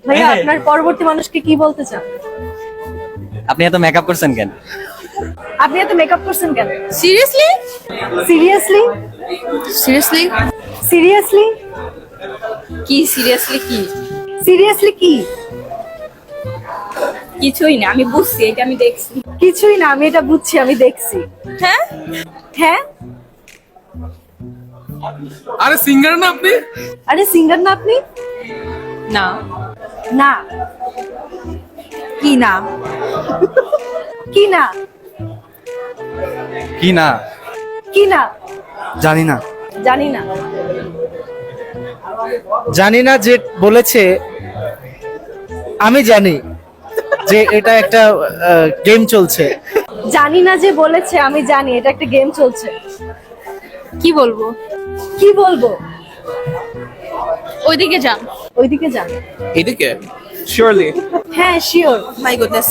ভাইয়া আপনার পরবর্তী মানুষকে কি বলতে চান? আপনি এত মেকআপ করছেন কেন? আপনি এত মেকআপ করছেন কেন? সিরিয়াসলি সিরিয়াসলি সিরিয়াসলি সিরিয়াসলি কি সিরিয়াসলি কি সিরিয়াসলি কি? কিছুই না, আমি বুঝছি, এটা আমি দেখছি। কিছুই না, আমি এটা বুঝছি, আমি দেখছি। হ্যাঁ হ্যাঁ, আরে সিঙ্গার না আপনি? আরে সিঙ্গার না আপনি? না না কি না কি না কি না? কি না জানি না। জানি না। জানি না যে বলেছে আমি জানি যে এটা একটা গেম চলছে। জানি না যে বলেছে আমি জানি এটা একটা গেম চলছে। কি বলবো? কি বলবো? ওইদিকে যান। ওইদিকে যান। এদিকে শিওরলি। হ্যাঁ শিওর। My goodness.